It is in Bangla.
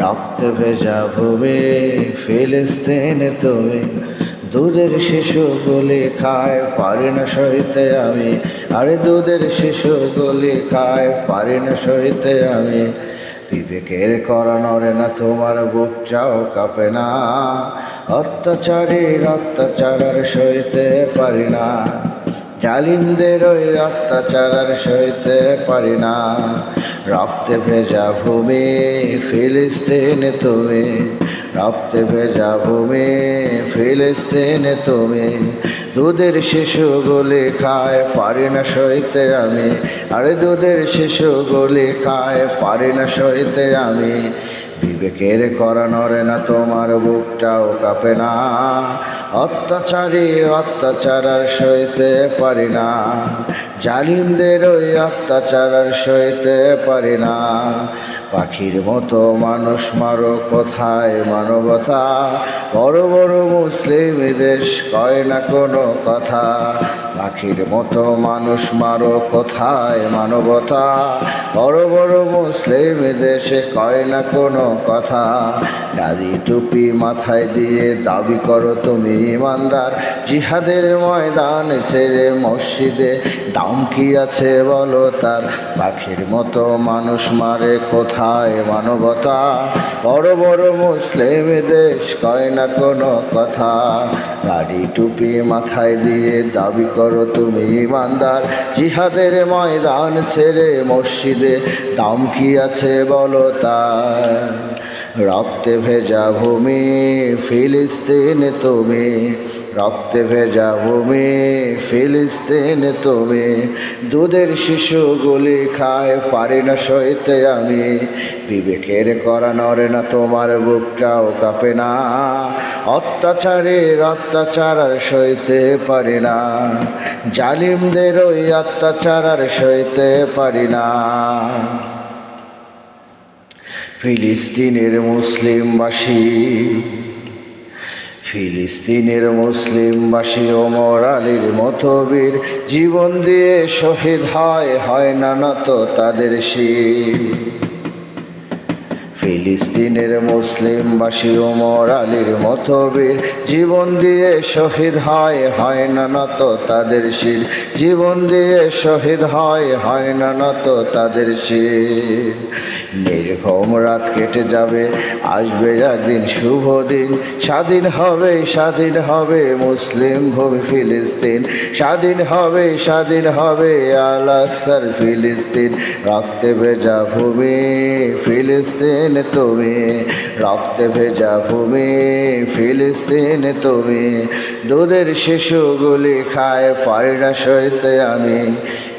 রক্ত ভেজা ভূমি ফিলিস্তিনে তুমি, দুধের শিশুগুলি খায় পারি না সইতে আমি। আরে দুধের শিশুগুলি খায় পারি না সইতে আমি। বিবেকের করা নড়ে না, তোমার বুকটাও কাঁপে না। অত্যাচারীর অত্যাচার আর সইতে পারি না, জালিমদের ওই অত্যাচার আর সইতে পারি না। রক্তে ভেজা ভূমি ফিলিস্তিনে তুমি, রক্তে ভেজা ভূমি ফিলিস্তিনে তুমি, দুধের শিশুগুলি খায় পারি না সইতে আমি। আরে দুধের শিশুগুলি খায় পারি না সইতে আমি। বিবেকের করা নড়ে না, তোমার বুকটাও কাঁপে না। অত্যাচারী অত্যাচার আর সইতে পারি না, জালিমদের ওই অত্যাচার আর সইতে পারি না। পাখির মতো মানুষ মারো, কোথায় মানবতা? বড় বড় মুসলিম দেশ কয় না কোনো কথা। পাখির মতো মানুষ মারো, কোথায় মানবতা? বড় বড় মুসলিম দেশে কয় না কোনো কথা। দাড়ি টুপি মাথায় দিয়ে দাবি করো তুমি ইমানদার, জিহাদের ময়দান ছেড়ে মসজিদে দাম কি আছে বলো তার? পাখির মতো মানুষ মারে, কোথায় মানবতা? বড় বড় মুসলিম দেশ কয় না কোনো কথা। দাড়ি টুপি মাথায় দিয়ে দাবি করো তুমি ইমানদার, জিহাদের ময়দান ছেড়ে মসজিদে দাম কি আছে বলো তার? রক্তে ভেজা ভূমি ফিলিস্তিনে তুমি, রক্তে ভেজা ভূমি ফিলিস্তিনে তুমি, দুধের শিশুগুলি খায় পারি না সইতে আমি। বিবেকের করা নড়ে না, তোমার বুকটাও কাঁপে না। অত্যাচারের অত্যাচার আর সইতে পারি না, জালিমদের ওই অত্যাচার আর সইতে পারি না। ফিলিস্তিনের মুসলিমবাসী, ফিলিস্তিনের মুসলিমবাসী ওমর আলীর মতো বীর জীবন দিয়ে শহীদ হয় না নত তাদের শির। ফিলিস্তিনের মুসলিমবাসী ওমর আলীর মতো বীর জীবন দিয়ে শহীদ হয় না নত তাদের শির। জীবন দিয়ে শহীদ হয় না নত তাদের শির। নির্ঘুম রাত কেটে যাবে, আসবে একদিন শুভ দিন, স্বাধীন হবে মুসলিম ভূমি ফিলিস্তিন। স্বাধীন হবে আল আকসার ফিলিস্তিন। রক্তে ভেজা ভূমি ফিলিস্তিনে তুমি, রক্তে ভেজা ভূমি ফিলিস্তিনে তুমি, দুধের শিশুগুলি খায় পারি না সইতে আমি।